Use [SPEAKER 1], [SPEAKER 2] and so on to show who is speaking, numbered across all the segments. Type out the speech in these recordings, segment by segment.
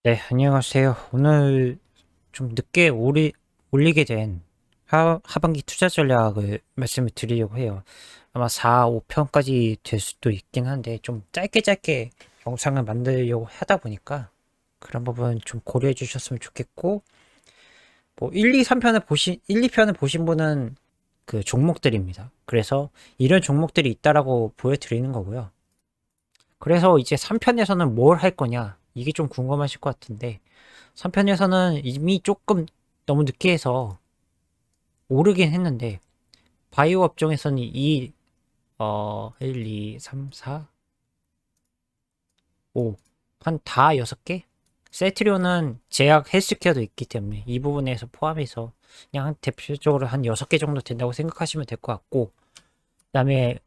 [SPEAKER 1] 네, 안녕하세요. 오늘 좀 늦게 올리게 된 하반기 투자 전략을 말씀을 드리려고 해요. 아마 4, 5편까지 될 수도 있긴 한데, 좀 짧게 영상을 만들려고 하다 보니까, 그런 부분 좀 고려해 주셨으면 좋겠고, 뭐, 1, 2, 3편을 1, 2편을 보신 분은 그 종목들입니다. 그래서 이런 종목들이 있다라고 보여드리는 거고요. 그래서 이제 3편에서는 뭘 할 거냐, 이게 좀 궁금하실 것 같은데, 3편에서는 이미 조금 너무 늦게 해서 오르긴 했는데 바이오 업종에서는 1, 2, 3, 4, 5 한 다 6개? 셀트리온은 제약 헬스케어도 있기 때문에 이 부분에서 포함해서 그냥 한 대표적으로 한 6개 정도 된다고 생각하시면 될 것 같고, 그다음에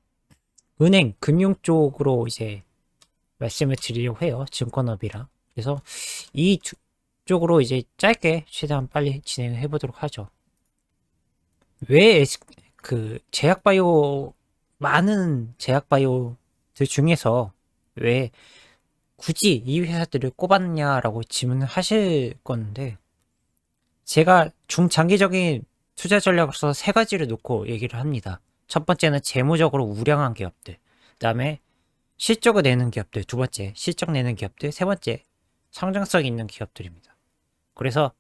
[SPEAKER 1] 은행, 금융 쪽으로 이제 말씀을 드리려고 해요. 증권업이랑. 그래서 이 쪽으로 이제 짧게 최대한 빨리 진행을 해보도록 하죠. 왜 그 제약바이오, 많은 제약바이오들 중에서 왜 굳이 이 회사들을 꼽았냐라고 질문을 하실 건데, 제가 중장기적인 투자 전략으로서 세 가지를 놓고 얘기를 합니다. 첫 번째는 재무적으로 우량한 기업들, 그 다음에 실적을 내는 기업들, 두 번째 실적 내는 기업들, 세 번째 성장성 있는 기업들입니다. 그래서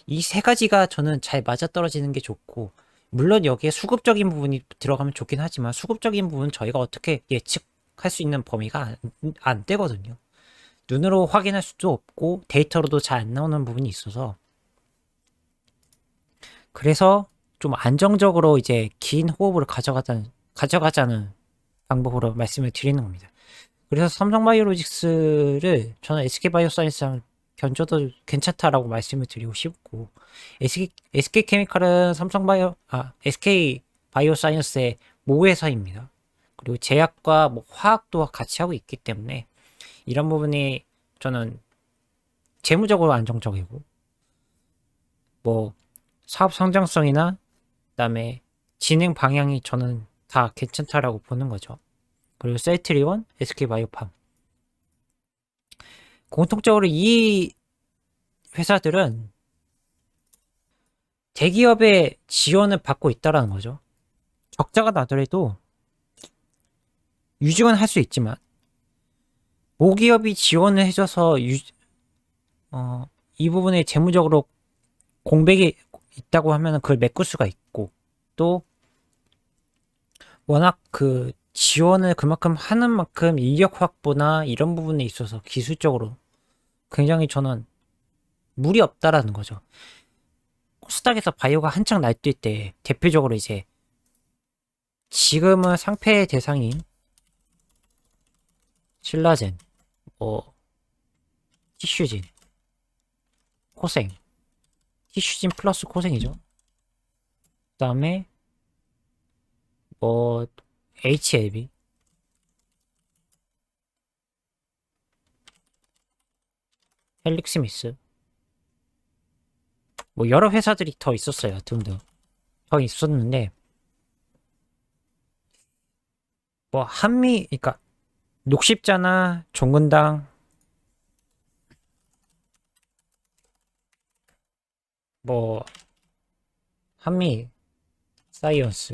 [SPEAKER 1] 이 세 가지가 저는 잘 맞아떨어지는 게 좋고, 물론 여기에 수급적인 부분이 들어가면 좋긴 하지만 수급적인 부분은 저희가 어떻게 예측할 수 있는 범위가 안 되거든요. 눈으로 확인할 수도 없고 데이터로도 잘 안 나오는 부분이 있어서, 그래서 좀 안정적으로 이제 긴 호흡으로 가져가자는 방법으로 말씀을 드리는 겁니다. 그래서 삼성바이오로직스를 저는 SK바이오사이언스랑 견줘도 괜찮다라고 말씀을 드리고 싶고, SK케미칼은 SK바이오사이언스의 모회사입니다. 그리고 제약과 뭐 화학도 같이 하고 있기 때문에 이런 부분이 저는 재무적으로 안정적이고, 뭐 사업 성장성이나 그다음에 진행 방향이 저는 다 괜찮다라고 보는 거죠. 그리고 셀트리온, SK바이오팜, 공통적으로 이 회사들은 대기업의 지원을 받고 있다라는 거죠. 적자가 나더라도 유지는 할 수 있지만 모기업이 지원을 해줘서 어, 이 부분에 재무적으로 공백이 있다고 하면 그걸 메꿀 수가 있고, 또 워낙 그 지원을 그만큼 하는 만큼 인력 확보나 이런 부분에 있어서 기술적으로 굉장히 저는 무리 없다라는 거죠. 코스닥에서 바이오가 한창 날뛸 때 대표적으로 이제 지금은 상패 대상인 신라젠, 뭐 티슈진, 코생, 티슈진 플러스 코생이죠. 그 다음에 뭐 HLB, 헬릭스미스, 뭐 여러 회사들이 더 있었어요. 등등 더 있었는데, 뭐 그러니까 녹십자나 종근당, 뭐 한미 사이언스,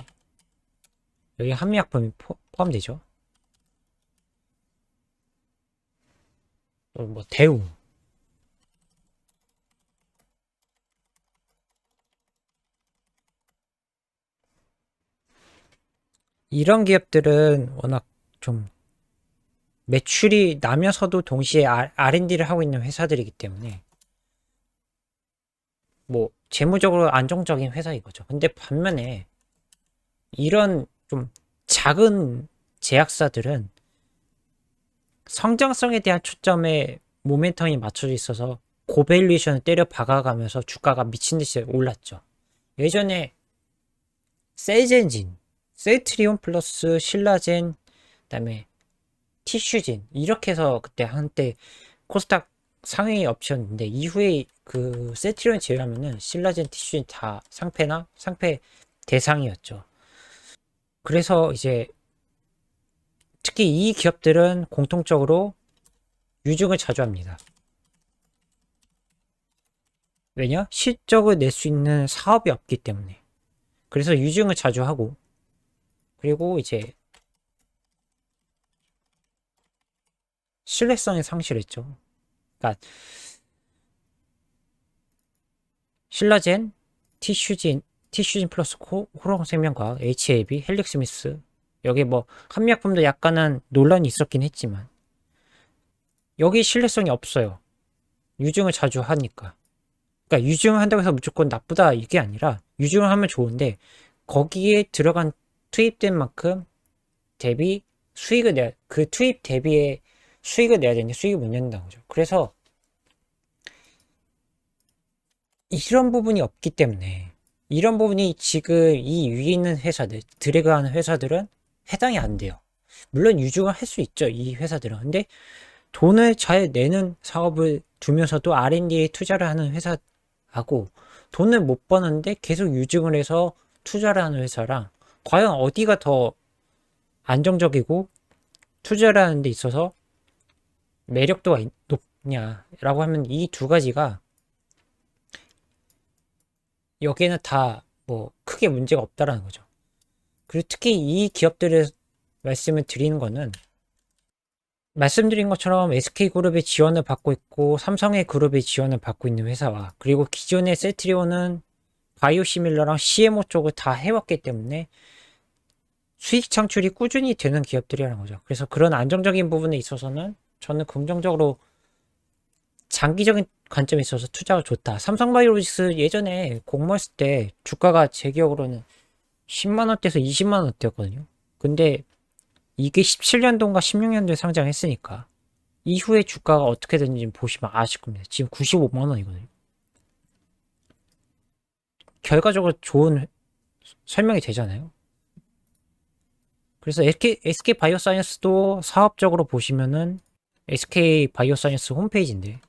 [SPEAKER 1] 여기 한미약품이 포함되죠. 뭐 대우, 이런 기업들은 워낙 좀 매출이 나면서도 동시에 R&D를 하고 있는 회사들이기 때문에 뭐 재무적으로 안정적인 회사 이거죠. 근데 반면에 이런 좀 작은 제약사들은 성장성에 대한 초점에 모멘텀이 맞춰져 있어서 고밸류에이션을 때려 박아가면서 주가가 미친 듯이 올랐죠. 예전에 셀젠진, 셀트리온 플러스 신라젠, 그다음에 티슈진 이렇게 해서 그때 한때 코스닥 상위 업체였는데, 이후에 그 세트리온 제외하면은 신라젠, 티슈진 다 상패나 상패 대상이었죠. 그래서 이제 특히 이 기업들은 공통적으로 유증을 자주 합니다. 왜냐? 실적을 낼 수 있는 사업이 없기 때문에. 그래서 유증을 자주 하고, 그리고 이제 신뢰성이 상실했죠. 그러니까 신라젠, 티슈진 플러스 호롱생명과학, HAB, 헬릭스미스, 여기 뭐 한미약품도 약간은 논란이 있었긴 했지만 여기 신뢰성이 없어요. 유증을 자주 하니까. 그러니까 유증을 한다고 해서 무조건 나쁘다 이게 아니라 유증을 하면 좋은데 거기에 들어간 투입된 만큼 대비 수익을 내야, 그 투입 대비에 수익을 내야 되는데 수익을 못 낸다는 거죠. 그래서 이런 부분이 없기 때문에 이런 부분이 지금 이 위에 있는 회사들, 드래그하는 회사들은 해당이 안 돼요. 물론 유증을 할 수 있죠, 이 회사들은. 근데 돈을 잘 내는 사업을 두면서도 R&D에 투자를 하는 회사하고 돈을 못 버는데 계속 유증을 해서 투자를 하는 회사랑 과연 어디가 더 안정적이고 투자를 하는 데 있어서 매력도가 높냐라고 하면 이 두 가지가 여기에는 다 뭐 크게 문제가 없다라는 거죠. 그리고 특히 이 기업들을 말씀을 드리는 거는 말씀드린 것처럼 SK그룹의 지원을 받고 있고 삼성의 그룹의 지원을 받고 있는 회사와 그리고 기존의 셀트리온은 바이오시밀러랑 CMO 쪽을 다 해왔기 때문에 수익 창출이 꾸준히 되는 기업들이라는 거죠. 그래서 그런 안정적인 부분에 있어서는 저는 긍정적으로 장기적인 관점에 있어서 투자가 좋다. 삼성바이오로직스 예전에 공모했을 때 주가가 제 기억으로는 10만원대에서 20만원대였거든요. 근데 이게 17년도인가 16년도에 상장했으니까 이후에 주가가 어떻게 됐는지 보시면 아실 겁니다. 지금 95만원이거든요. 결과적으로 좋은 설명이 되잖아요. 그래서 SK 바이오사이언스도 사업적으로 보시면은 SK 바이오사이언스 홈페이지인데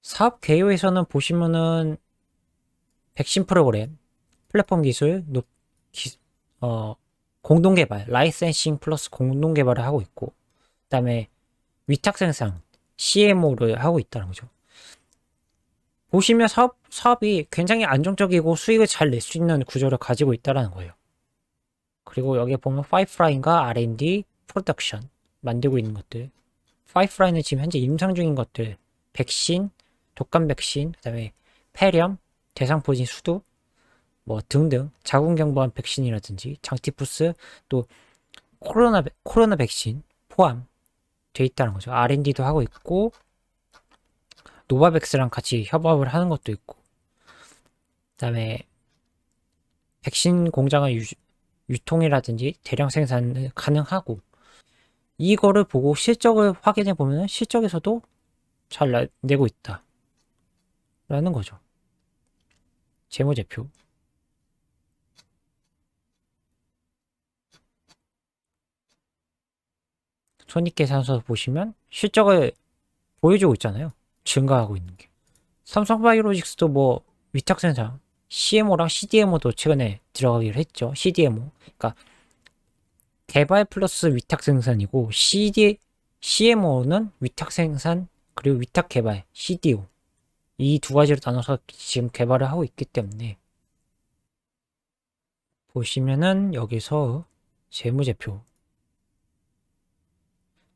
[SPEAKER 1] 사업 개요에서는 보시면은 백신 프로그램, 플랫폼 기술, 공동 개발, 라이센싱 플러스 공동 개발을 하고 있고, 그다음에 위탁 생산, CMO를 하고 있다는 거죠. 보시면 사업이 굉장히 안정적이고 수익을 잘 낼 수 있는 구조를 가지고 있다는 거예요. 그리고 여기에 보면 파이프라인과 R&D, 프로덕션 만들고 있는 것들, 파이프라인은 지금 현재 임상 중인 것들, 백신, 독감 백신, 그다음에 폐렴, 대상포진 수두, 뭐 등등 자궁경부암 백신이라든지 장티푸스 또 코로나 백신 포함 돼 있다는 거죠. R&D도 하고 있고 노바백스랑 같이 협업을 하는 것도 있고 그다음에 백신 공장의 유통이라든지 대량 생산을 가능하고 이거를 보고 실적을 확인해 보면 실적에서도 잘 내고 있다 라는 거죠. 재무제표 손익계산서 보시면 실적을 보여주고 있잖아요. 증가하고 있는 게. 삼성바이오로직스도 뭐 위탁생산, CMO랑 CDMO도 최근에 들어가기로 했죠. CDMO. 그러니까 개발 플러스 위탁생산이고 CMO는 위탁생산 그리고 위탁개발, CDO. 이 두 가지로 나눠서 지금 개발을 하고 있기 때문에 보시면은 여기서 재무제표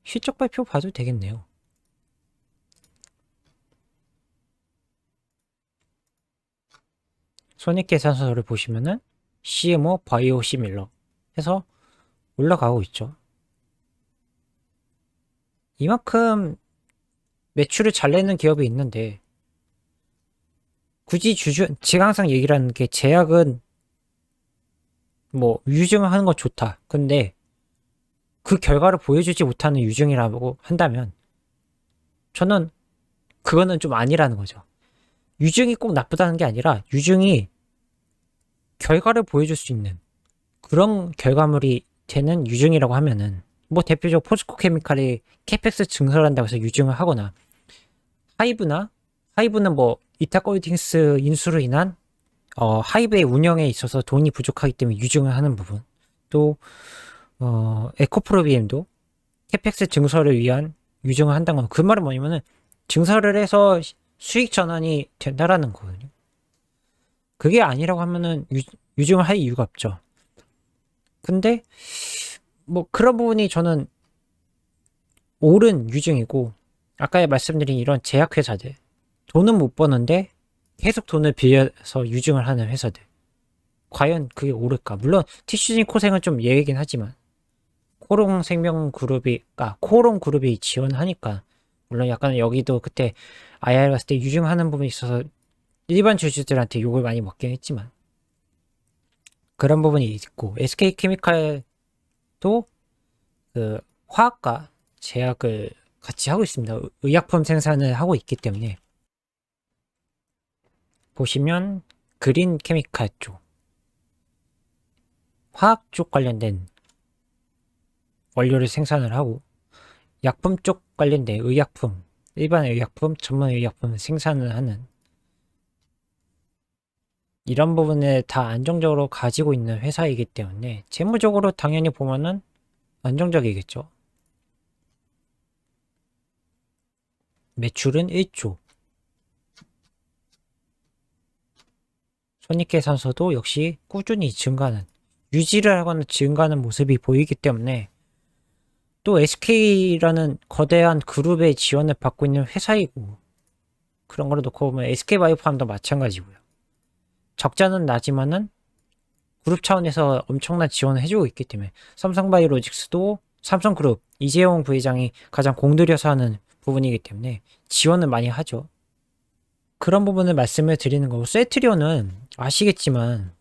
[SPEAKER 1] 실적 발표 봐도 되겠네요. 손익계산서를 보시면은 CMO 바이오시밀러 해서 올라가고 있죠. 이만큼 매출을 잘 내는 기업이 있는데 굳이 제가 항상 얘기를 하는 게 제약은 뭐 유증을 하는 건 좋다. 근데 그 결과를 보여주지 못하는 유증이라고 한다면 저는 그거는 좀 아니라는 거죠. 유증이 꼭 나쁘다는 게 아니라 유증이 결과를 보여줄 수 있는 그런 결과물이 되는 유증이라고 하면은 뭐 대표적으로 포스코 케미칼이 캐펙스 증설한다고 해서 유증을 하거나 하이브는 뭐 이타코이팅스 인수로 인한 하이브의 운영에 있어서 돈이 부족하기 때문에 유증을 하는 부분 또 에코프로비엠도 캐펙스 증설을 위한 유증을 한다는 건 그 말은 뭐냐면은 증설을 해서 수익 전환이 된다라는 거거든요. 그게 아니라고 하면은 유증을 할 이유가 없죠. 근데 뭐 그런 부분이 저는 옳은 유증이고, 아까 말씀드린 이런 제약회사들, 돈은 못 버는데 계속 돈을 빌려서 유증을 하는 회사들, 과연 그게 옳을까? 물론 티슈진 코생은 좀 예외긴 하지만 코롱 그룹이 지원하니까, 물론 약간 여기도 그때 IR 갔을 때 유증하는 부분이 있어서 일반 주주들한테 욕을 많이 먹긴 했지만 그런 부분이 있고, SK케미칼도 그 화학과 제약을 같이 하고 있습니다. 의약품 생산을 하고 있기 때문에. 보시면 그린 케미칼 쪽, 화학 쪽 관련된 원료를 생산을 하고, 약품 쪽 관련된 의약품, 일반 의약품, 전문 의약품 생산을 하는, 이런 부분을 다 안정적으로 가지고 있는 회사이기 때문에 재무적으로 당연히 보면은 안정적이겠죠. 매출은 1조, 손익계산서도 역시 꾸준히 증가하는, 유지를 하거나 증가하는 모습이 보이기 때문에, 또 SK라는 거대한 그룹의 지원을 받고 있는 회사이고, 그런 걸 놓고 보면 SK바이오팜도 마찬가지고요. 적자는 나지만은 그룹 차원에서 엄청난 지원을 해주고 있기 때문에, 삼성바이오로직스도 삼성그룹 이재용 부회장이 가장 공들여서 하는 부분이기 때문에 지원을 많이 하죠. 그런 부분을 말씀을 드리는 거고, 셀트리온은 아시겠지만,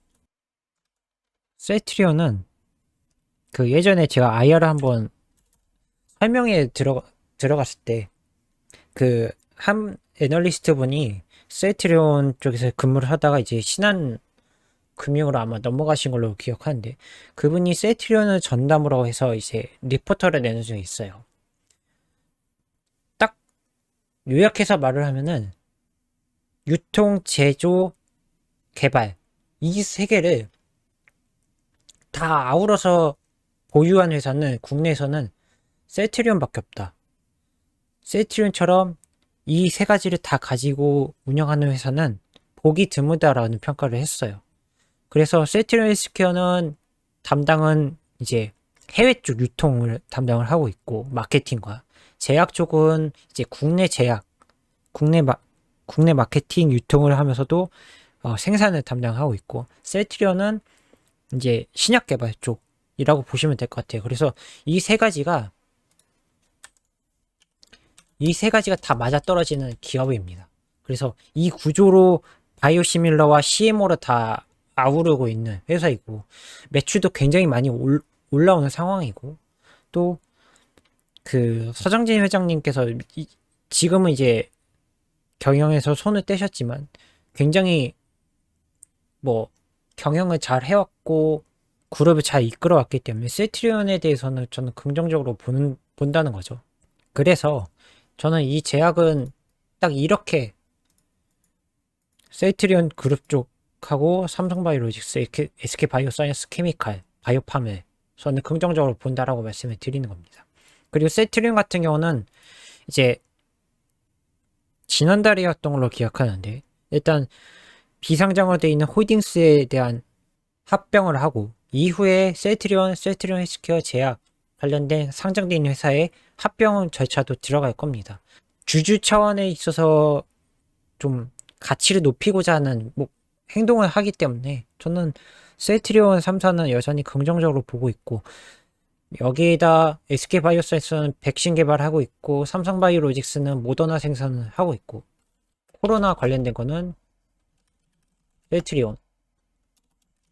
[SPEAKER 1] 셀트리온은 그 예전에 제가 IR 한번 설명에 들어갔을 때, 그 한 애널리스트 분이 셀트리온 쪽에서 근무를 하다가 이제 신한금융으로 아마 넘어가신 걸로 기억하는데, 그분이 셀트리온을 전담으로 해서 이제 리포터를 내는 적이 있어요. 딱 요약해서 말을 하면은 유통, 제조, 개발, 이 세 개를 다 아우러서 보유한 회사는 국내에서는 셀트리온밖에 없다. 셀트리온처럼 이 세 가지를 다 가지고 운영하는 회사는 보기 드물다라는 평가를 했어요. 그래서 셀트리온 헬스케어는 담당은 이제 해외 쪽 유통을 담당을 하고 있고, 마케팅과 제약 쪽은 이제 국내 제약, 국내 마케팅 유통을 하면서도 생산을 담당하고 있고, 셀트리온은 이제 신약 개발 쪽이라고 보시면 될 것 같아요. 그래서 이 세 가지가 다 맞아떨어지는 기업입니다. 그래서 이 구조로 바이오시밀러와 CMO를 다 아우르고 있는 회사이고, 매출도 굉장히 많이 올라오는 상황이고, 또 그 서정진 회장님께서 지금은 이제 경영에서 손을 떼셨지만 굉장히 뭐 경영을 잘 해왔고 그룹을 잘 이끌어왔기 때문에 셀트리온에 대해서는 저는 긍정적으로 본다는 거죠. 그래서 저는 이 제약은 딱 이렇게 셀트리온 그룹 쪽하고 삼성바이오로직스, SK바이오사이언스 케미칼, 바이오팜을 저는 긍정적으로 본다라고 말씀을 드리는 겁니다. 그리고 셀트리온 같은 경우는 이제 지난달이었던 걸로 기억하는데, 일단 비상장으로 되어 있는 홀딩스에 대한 합병을 하고, 이후에 셀트리온 헬스케어 제약 관련된 상장되어 있는 회사에 합병 절차도 들어갈 겁니다. 주주 차원에 있어서 좀 가치를 높이고자 하는 행동을 하기 때문에 저는 셀트리온 3사는 여전히 긍정적으로 보고 있고, 여기에다 SK바이오사이언스는 백신 개발하고 있고, 삼성바이오로직스는 모더나 생산을 하고 있고, 코로나 관련된 거는 셀트리온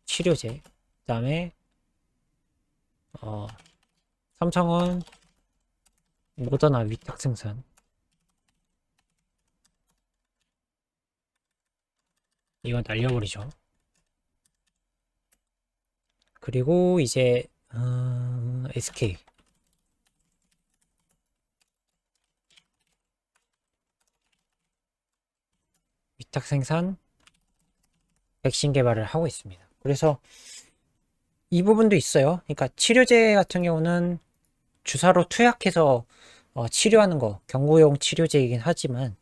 [SPEAKER 1] 치료제, 그 다음에 삼성은 모더나 위탁 생산, 이건 날려버리죠. 그리고 이제 SK 위탁 생산, 백신 개발을 하고 있습니다. 그래서 이 부분도 있어요. 그러니까 치료제 같은 경우는 주사로 투약해서 치료하는 거, 경구용 치료제이긴 하지만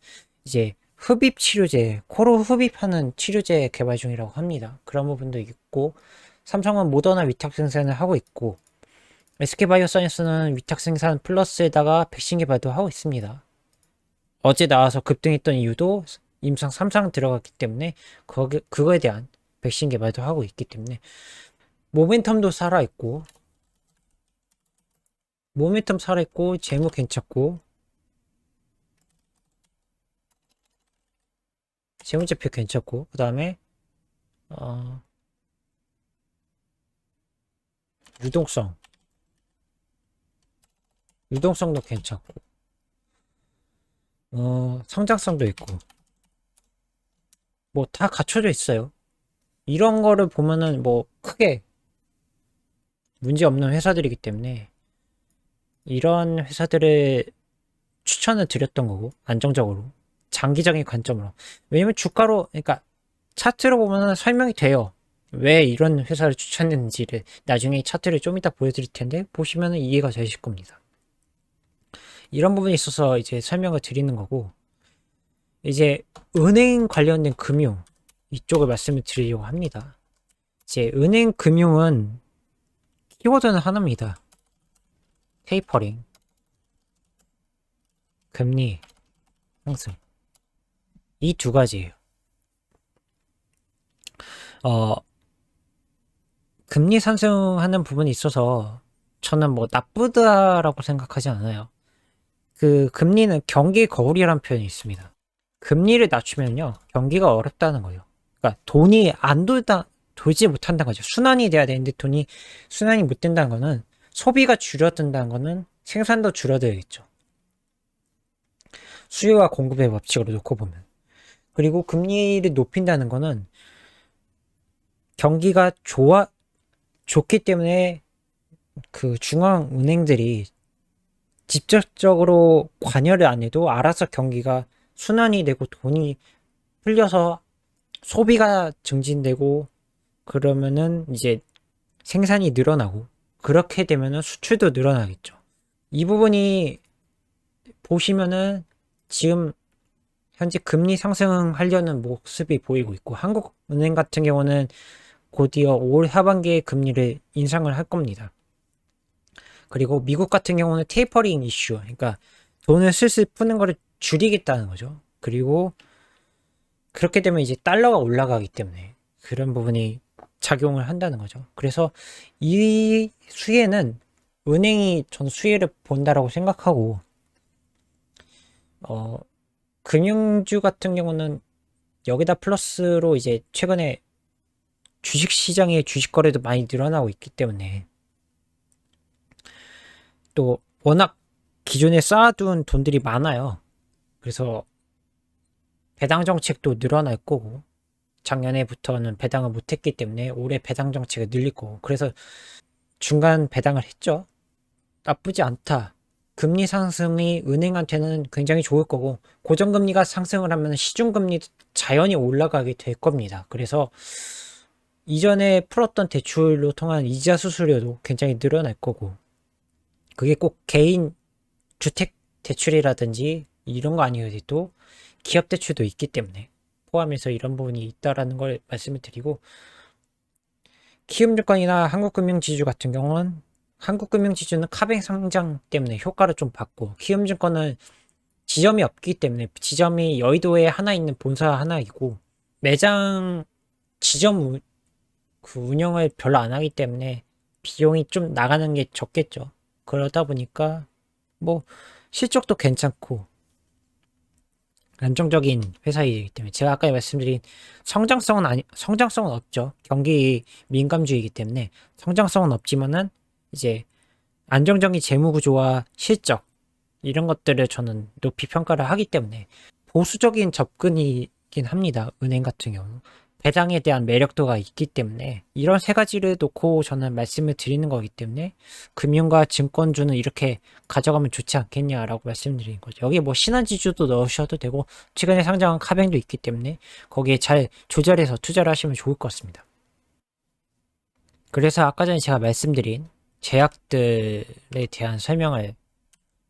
[SPEAKER 1] 이제 흡입 치료제, 코로 흡입하는 치료제 개발 중이라고 합니다. 그런 부분도 있고, 삼성은 모더나 위탁 생산을 하고 있고, SK바이오사이언스는 위탁 생산 플러스에다가 백신 개발도 하고 있습니다. 어제 나와서 급등했던 이유도 임상 3상 들어갔기 때문에 그거에 대한 백신 개발도 하고 있기 때문에 모멘텀도 살아있고 재무 괜찮고 재무제표 괜찮고 그 다음에 유동성도 괜찮고 성장성도 있고 뭐 다 갖춰져 있어요. 이런 거를 보면은 뭐 크게 문제 없는 회사들이기 때문에 이런 회사들을 추천을 드렸던 거고, 안정적으로 장기적인 관점으로. 왜냐면 주가로, 그러니까 차트로 보면은 설명이 돼요. 왜 이런 회사를 추천했는지를 나중에 차트를 좀 이따 보여드릴 텐데 보시면은 이해가 되실 겁니다. 이런 부분에 있어서 이제 설명을 드리는 거고, 이제 은행 관련된 금융 이쪽을 말씀을 드리려고 합니다. 이제 은행 금융은 키워드는 하나입니다. 테이퍼링, 금리 상승. 이 두 가지예요. 금리 상승하는 부분이 있어서 저는 뭐 나쁘다라고 생각하지 않아요. 그 금리는 경기 거울이라는 표현이 있습니다. 금리를 낮추면요, 경기가 어렵다는 거예요. 그러니까 돈이 안 돌지 못한다는 거죠. 순환이 돼야 되는데 돈이 순환이 못 된다는 거는 소비가 줄어든다는 거는 생산도 줄어들겠죠. 수요와 공급의 법칙으로 놓고 보면. 그리고 금리를 높인다는 거는 경기가 좋기 때문에 그 중앙은행들이 직접적으로 관여를 안 해도 알아서 경기가 순환이 되고 돈이 풀려서 소비가 증진되고 그러면은 이제 생산이 늘어나고 그렇게 되면은 수출도 늘어나겠죠. 이 부분이 보시면은 지금 현재 금리 상승하려는 모습이 보이고 있고, 한국은행 같은 경우는 곧이어 올 하반기에 금리를 인상을 할 겁니다. 그리고 미국 같은 경우는 테이퍼링 이슈, 그러니까 돈을 슬슬 푸는 거를 줄이겠다는 거죠. 그리고 그렇게 되면 이제 달러가 올라가기 때문에 그런 부분이 작용을 한다는 거죠. 그래서 이 수혜는 은행이 전 수혜를 본다라고 생각하고, 금융주 같은 경우는 여기다 플러스로 이제 최근에 주식시장의 주식 거래도 많이 늘어나고 있기 때문에 또 워낙 기존에 쌓아둔 돈들이 많아요. 그래서 배당 정책도 늘어날 거고, 작년에부터는 배당을 못했기 때문에 올해 배당 정책을 늘릴 거고, 그래서 중간 배당을 했죠. 나쁘지 않다. 금리 상승이 은행한테는 굉장히 좋을 거고, 고정금리가 상승을 하면 시중금리 자연히 올라가게 될 겁니다. 그래서 이전에 풀었던 대출로 통한 이자 수수료도 굉장히 늘어날 거고, 그게 꼭 개인 주택 대출이라든지 이런 거 아니어도 기업 대출도 있기 때문에 포함해서 이런 부분이 있다라는 걸 말씀을 드리고, 키움증권이나 한국금융지주 같은 경우는 한국금융지주는 카뱅 상장 때문에 효과를 좀 받고, 키움증권은 지점이 없기 때문에 지점이 여의도에 하나 있는 본사 하나이고 매장 지점 그 운영을 별로 안 하기 때문에 비용이 좀 나가는 게 적겠죠. 그러다 보니까 뭐 실적도 괜찮고 안정적인 회사이기 때문에, 제가 아까 말씀드린 성장성은 없죠. 경기 민감주의이기 때문에 성장성은 없지만은 이제 안정적인 재무 구조와 실적 이런 것들을 저는 높이 평가를 하기 때문에 보수적인 접근이긴 합니다. 은행 같은 경우 배당에 대한 매력도가 있기 때문에 이런 세 가지를 놓고 저는 말씀을 드리는 거기 때문에 금융과 증권주는 이렇게 가져가면 좋지 않겠냐라고 말씀드리는 거죠. 여기에 뭐 신한지주도 넣으셔도 되고 최근에 상장한 카뱅도 있기 때문에 거기에 잘 조절해서 투자를 하시면 좋을 것 같습니다. 그래서 아까 전에 제가 말씀드린 제약들에 대한 설명을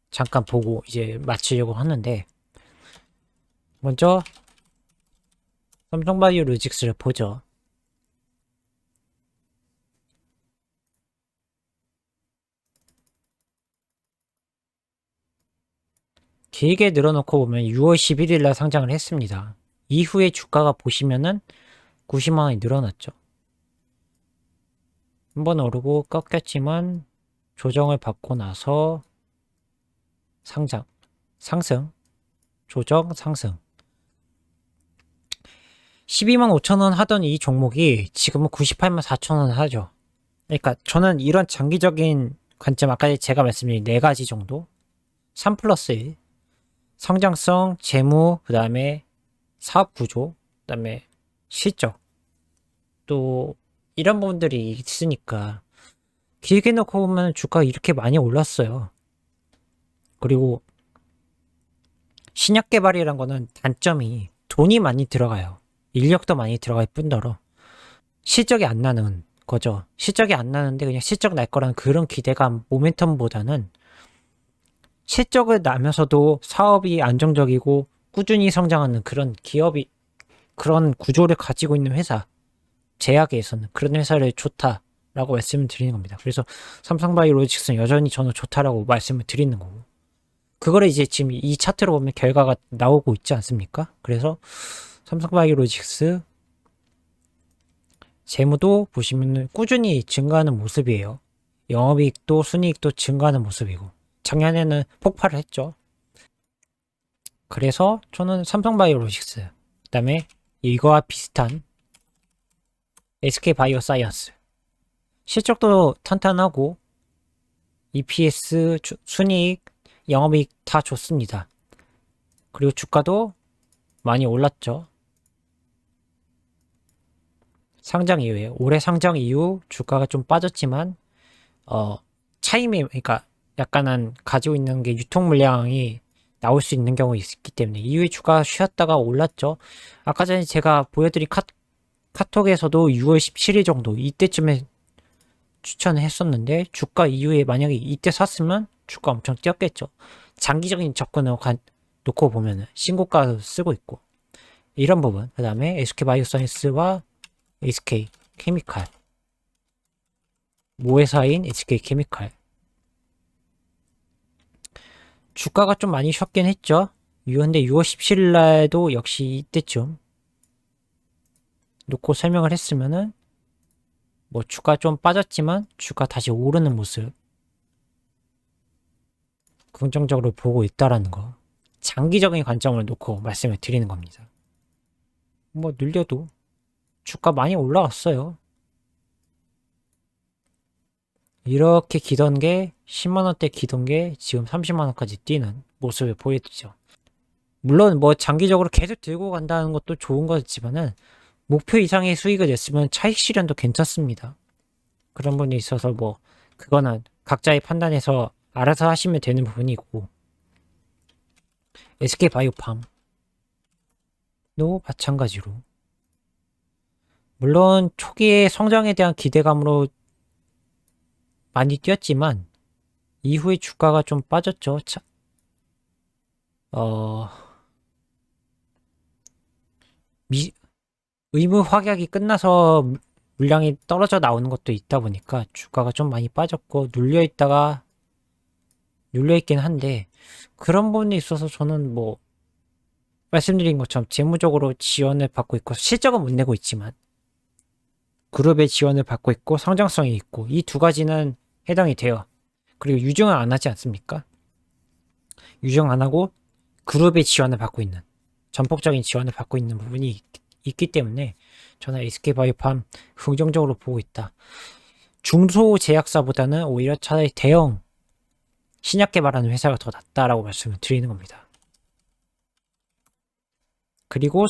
[SPEAKER 1] 잠깐 보고 이제 마치려고 하는데, 먼저 삼성바이오로직스를 보죠. 길게 늘어놓고 보면 6월 11일 날 상장을 했습니다. 이후에 주가가 보시면은 90만 원이 늘어났죠. 한번 오르고 꺾였지만 조정을 받고 나서 상승, 조정, 상승. 12만 5천 원 하던 이 종목이 지금은 98만 4천 원 하죠. 그러니까 저는 이런 장기적인 관점, 아까 제가 말씀드린 4가지 정도, 3 플러스 1, 성장성, 재무, 그 다음에 사업 구조, 그 다음에 실적, 또 이런 부분들이 있으니까 길게 놓고 보면 주가가 이렇게 많이 올랐어요. 그리고 신약 개발이란 거는 단점이 돈이 많이 들어가요. 인력도 많이 들어갈 뿐더러 실적이 안 나는 거죠. 실적이 안 나는데 그냥 실적 날 거라는 그런 기대감, 모멘텀보다는 실적을 나면서도 사업이 안정적이고 꾸준히 성장하는 그런 기업이, 그런 구조를 가지고 있는 회사, 제약에서는 그런 회사를 좋다라고 말씀을 드리는 겁니다. 그래서 삼성바이오로직스는 여전히 저는 좋다라고 말씀을 드리는 거고, 그거를 이제 지금 이 차트로 보면 결과가 나오고 있지 않습니까? 그래서 삼성바이오로직스 재무도 보시면 꾸준히 증가하는 모습이에요. 영업이익도 순이익도 증가하는 모습이고, 작년에는 폭발을 했죠. 그래서 저는 삼성바이오로직스, 그 다음에 이거와 비슷한 SK바이오사이언스, 실적도 탄탄하고 EPS, 순이익, 영업이익 다 좋습니다. 그리고 주가도 많이 올랐죠. 상장 이후에, 올해 상장 이후 주가가 좀 빠졌지만 차임이, 그러니까 약간은 가지고 있는 게 유통 물량이 나올 수 있는 경우가 있기 때문에 이후에 주가가 쉬었다가 올랐죠. 아까 전에 제가 보여드린 카톡에서도 6월 17일 정도 이때쯤에 추천을 했었는데, 주가 이후에 만약에 이때 샀으면 주가 엄청 뛰었겠죠. 장기적인 접근을 놓고 보면은 신고가 쓰고 있고, 이런 부분. 그 다음에 SK바이오사이언스와 SK케미칼, 모회사인 SK케미칼, 주가가 좀 많이 쉬었긴 했죠. 근데 6월 17일 날도 역시 이때쯤 놓고 설명을 했으면은 뭐 주가 좀 빠졌지만 주가 다시 오르는 모습 긍정적으로 보고 있다라는 거, 장기적인 관점을 놓고 말씀을 드리는 겁니다. 뭐 늘려도 주가 많이 올라왔어요. 이렇게 기던 게 10만원대 기던 게 지금 30만원까지 뛰는 모습을 보여주죠. 물론 뭐 장기적으로 계속 들고 간다는 것도 좋은 거지만은 목표 이상의 수익을 냈으면 차익 실현도 괜찮습니다. 그런 부분이 있어서 뭐 그거는 각자의 판단에서 알아서 하시면 되는 부분이고, SK바이오팜도 마찬가지로 물론 초기에 성장에 대한 기대감으로 많이 뛰었지만 이후에 주가가 좀 빠졌죠. 어, 의무 확약이 끝나서 물량이 떨어져 나오는 것도 있다 보니까 주가가 좀 많이 빠졌고 눌려있긴 한데, 그런 부분에 있어서 저는 뭐 말씀드린 것처럼 재무적으로 지원을 받고 있고 실적은 못 내고 있지만 그룹의 지원을 받고 있고 성장성이 있고, 이 두 가지는 해당이 돼요. 그리고 유증을 안 하지 않습니까? 유증 안 하고 그룹의 지원을 받고 있는, 전폭적인 지원을 받고 있는 부분이 있기 때문에 저는 SK바이오팜 긍정적으로 보고 있다. 중소제약사보다는 오히려 차라리 대형 신약 개발하는 회사가 더 낫다라고 말씀을 드리는 겁니다. 그리고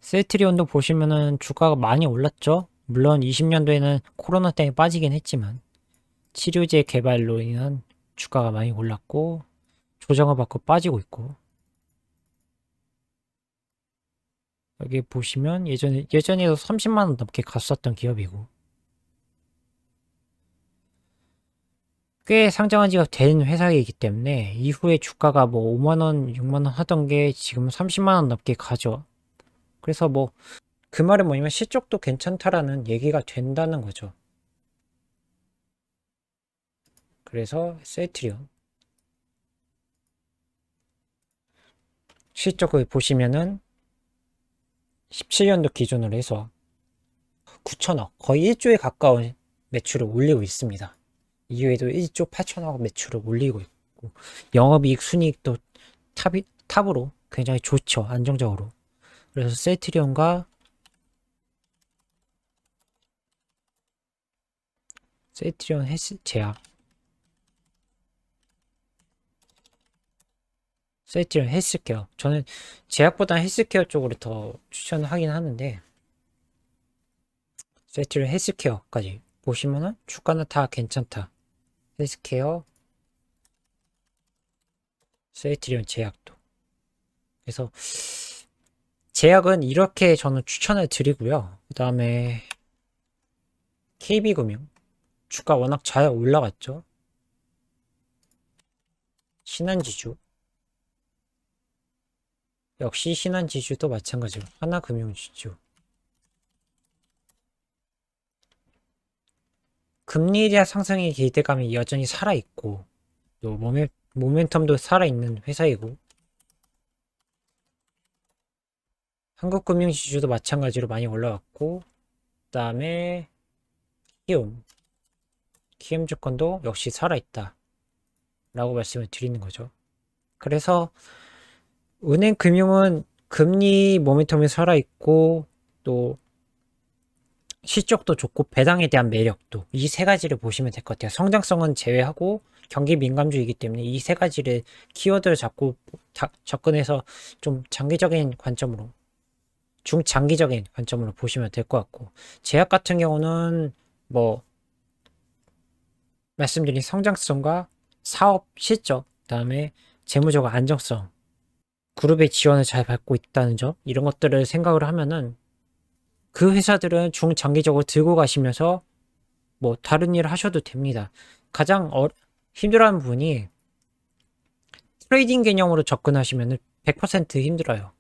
[SPEAKER 1] 셀트리온도 보시면은 주가가 많이 올랐죠. 물론 20년도에는 코로나 때문에 빠지긴 했지만 치료제 개발로 인한 주가가 많이 올랐고 조정을 받고 빠지고 있고, 여기 보시면 예전에도 30만원 넘게 갔었던 기업이고, 꽤 상장한 지가 된 회사이기 때문에 이후에 주가가 뭐 5만 원, 6만 원 하던 게 지금 30만 원 넘게 가죠. 그래서 뭐 그 말은 뭐냐면 실적도 괜찮다라는 얘기가 된다는 거죠. 그래서 셀트리온 실적을 보시면은 17년도 기준으로 해서 9천억, 거의 1조에 가까운 매출을 올리고 있습니다. 이후에도 1조 8천억 매출을 올리고 있고, 영업이익 순이익도 탑으로 굉장히 좋죠. 안정적으로. 그래서 셀트리온과 셀트리온 제약, 셀트리온 헬스케어. 저는 제약보다 헬스케어 쪽으로 더 추천을 하긴 하는데, 셀트리온 헬스케어까지 보시면은 주가는 다 괜찮다. 헬스케어, 셀트리온 제약도. 그래서 제약은 이렇게 저는 추천을 드리고요. 그 다음에 KB금융 주가 워낙 잘 올라갔죠. 신한지주 역시 신한지주도 마찬가지로 하나금융지주. 금리에 대한 상승의 기대감이 여전히 살아있고 또 모멘텀도 살아있는 회사이고, 한국금융지주도 마찬가지로 많이 올라갔고, 그 다음에 키움 주권도 역시 살아있다 라고 말씀을 드리는 거죠. 그래서 은행 금융은 금리 모멘텀이 살아있고 또 실적도 좋고 배당에 대한 매력도, 이 세 가지를 보시면 될 것 같아요. 성장성은 제외하고 경기 민감주이기 때문에 이 세 가지를 키워드를 잡고 접근해서 좀 장기적인 관점으로, 중장기적인 관점으로 보시면 될 것 같고, 제약 같은 경우는 뭐 말씀드린 성장성과 사업 실적, 그다음에 재무적 안정성, 그룹의 지원을 잘 받고 있다는 점, 이런 것들을 생각을 하면은 그 회사들은 중장기적으로 들고 가시면서 뭐 다른 일을 하셔도 됩니다. 가장 힘들어하는 부분이 트레이딩 개념으로 접근하시면은 100% 힘들어요.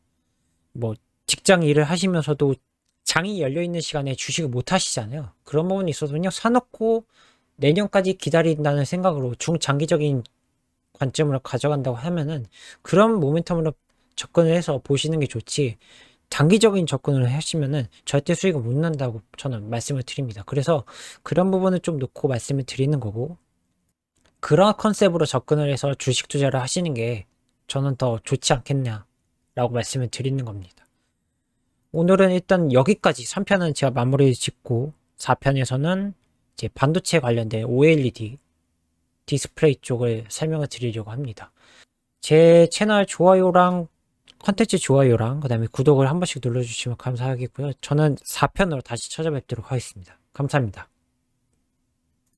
[SPEAKER 1] 뭐 직장 일을 하시면서도 장이 열려 있는 시간에 주식을 못 하시잖아요. 그런 부분이 있어서 그냥 사놓고 내년까지 기다린다는 생각으로 중장기적인 관점으로 가져간다고 하면은 그런 모멘텀으로 접근을 해서 보시는 게 좋지, 단기적인 접근을 하시면은 절대 수익을 못 난다고 저는 말씀을 드립니다. 그래서 그런 부분을 좀 놓고 말씀을 드리는 거고, 그런 컨셉으로 접근을 해서 주식 투자를 하시는 게 저는 더 좋지 않겠냐라고 말씀을 드리는 겁니다. 오늘은 일단 여기까지 3편은 제가 마무리 짓고 4편에서는 이제 반도체 관련된 OLED 디스플레이 쪽을 설명을 드리려고 합니다. 제 채널 좋아요랑 컨텐츠 좋아요랑 그 다음에 구독을 한 번씩 눌러주시면 감사하겠고요. 저는 4편으로 다시 찾아뵙도록 하겠습니다. 감사합니다.